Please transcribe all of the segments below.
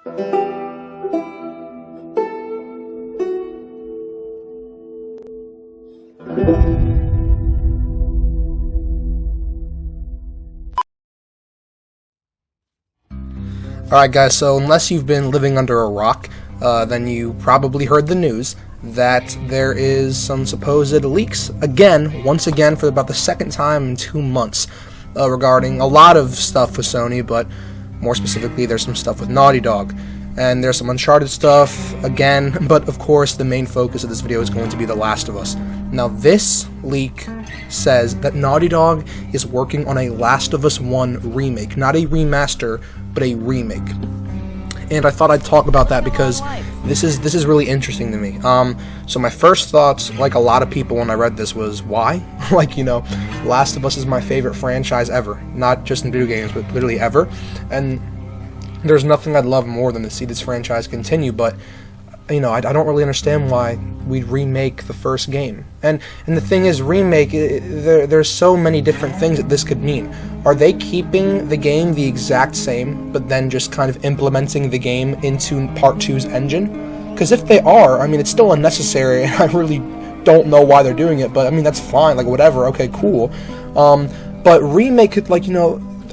Alright guys, so unless you've been living under a rock, then you probably heard the news that there is some supposed leaks, once again for about the second time in 2 months, regarding a lot of stuff with Sony, but more specifically there's some stuff with Naughty Dog. And there's some Uncharted stuff, again, but of course the main focus of this video is going to be The Last of Us. Now this leak says that Naughty Dog is working on a Last of Us 1 remake, not a remaster, but a remake. And I thought I'd talk about that because this is really interesting to me. So my first thoughts, like a lot of people when I read this, was why? Like, Last of Us is my favorite franchise ever, not just in video games, but literally ever. And there's nothing I'd love more than to see this franchise continue, but I don't really understand why we'd remake the first game. And the thing is, remake, there's so many different things that this could mean. Are they keeping the game the exact same, but then just kind of implementing the game into Part 2's engine? Because if they are, I mean, it's still unnecessary, and I really don't know why they're doing it, but I mean, that's fine, like, whatever, okay, cool. But remake could, like,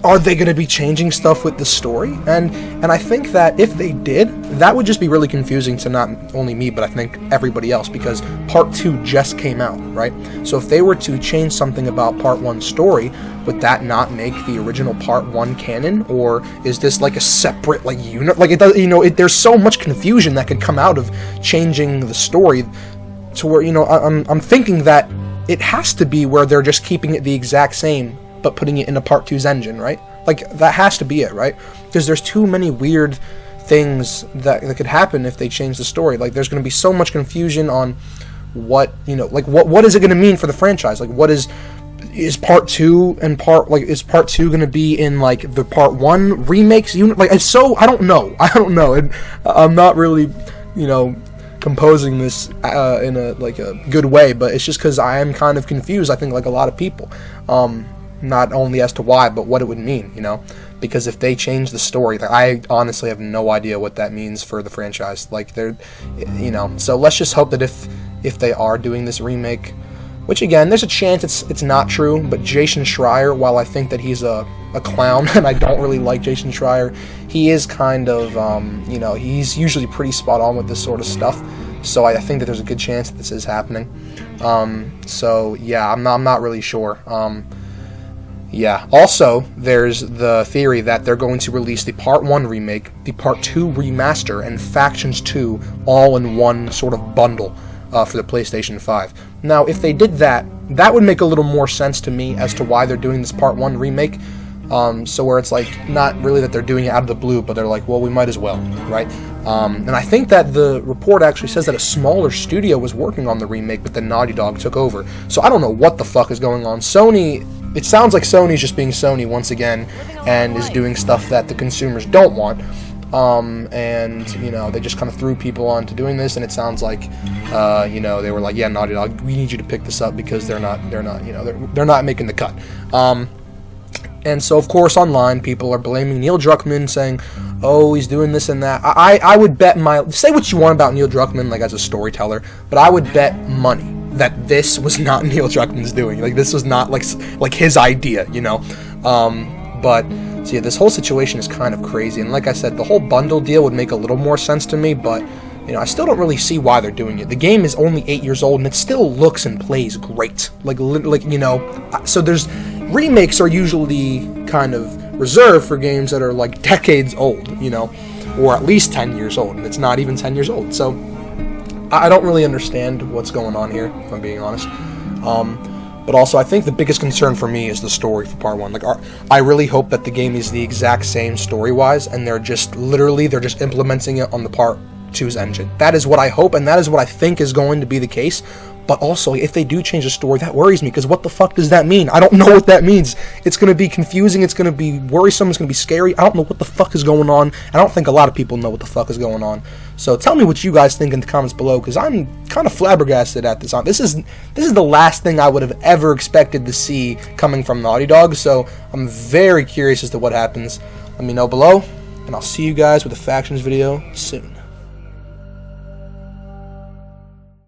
are they going to be changing stuff with the story? And I think that if they did, that would just be really confusing to not only me, but I think everybody else, because Part 2 just came out, right? So if they were to change something about Part 1's story, would that not make the original Part 1 canon? Or is this like a separate, like, unit? Like, it does, there's so much confusion that could come out of changing the story to where, I'm thinking that it has to be where they're just keeping it the exact same, but putting it in a Part 2's engine, right? Like, that has to be it, right? Because there's too many weird things that could happen if they change the story. Like, there's going to be so much confusion on what, like, what is it going to mean for the franchise? Like, what is Part 2 and is Part 2 going to be in, like, the Part 1 remakes unit? Like, it's so, I don't know. And I'm not really, composing this in a good way, but it's just because I am kind of confused, I think, like a lot of people. Not only as to why, but what it would mean, because if they change the story, like, I honestly have no idea what that means for the franchise. Like, they're, so let's just hope that if they are doing this remake, which again, there's a chance it's not true, but Jason Schreier, while I think that he's a clown, and I don't really like Jason Schreier, he is kind of, he's usually pretty spot on with this sort of stuff, so I think that there's a good chance that this is happening. So yeah, I'm not really sure. Yeah, also, there's the theory that they're going to release the Part 1 remake, the Part 2 remaster, and Factions 2 all in one sort of bundle for the PlayStation 5. Now, if they did that, that would make a little more sense to me as to why they're doing this Part 1 remake. So where it's like, not really that they're doing it out of the blue, but they're like, well, we might as well, right? And I think that the report actually says that a smaller studio was working on the remake, but then Naughty Dog took over. So I don't know what the fuck is going on. Sony, it sounds like Sony's just being Sony once again, and is doing stuff that the consumers don't want. And, they just kind of threw people onto doing this, and it sounds like, they were like, yeah, Naughty Dog, we need you to pick this up because they're not making the cut. And so, of course, online, people are blaming Neil Druckmann, saying, oh, he's doing this and that. I would bet say what you want about Neil Druckmann, like, as a storyteller, but I would bet money that this was not Neil Druckmann's doing. Like, this was not, like his idea, But, so yeah, this whole situation is kind of crazy. And like I said, the whole bundle deal would make a little more sense to me, but, I still don't really see why they're doing it. The game is only 8 years old, and it still looks and plays great. So there's... Remakes are usually kind of reserved for games that are, like, decades old, or at least 10 years old, and it's not even 10 years old. So I don't really understand what's going on here, if I'm being honest. But also, I think the biggest concern for me is the story for Part 1. Like, I really hope that the game is the exact same story-wise, and they're just implementing it on the Part 2's engine. That is what I hope, and that is what I think is going to be the case. But also, if they do change the story, that worries me, because what the fuck does that mean? I don't know what that means. It's going to be confusing, it's going to be worrisome, it's going to be scary. I don't know what the fuck is going on. I don't think a lot of people know what the fuck is going on. So tell me what you guys think in the comments below, because I'm kind of flabbergasted at this. This is the last thing I would have ever expected to see coming from Naughty Dog, so I'm very curious as to what happens. Let me know below, and I'll see you guys with a factions video soon.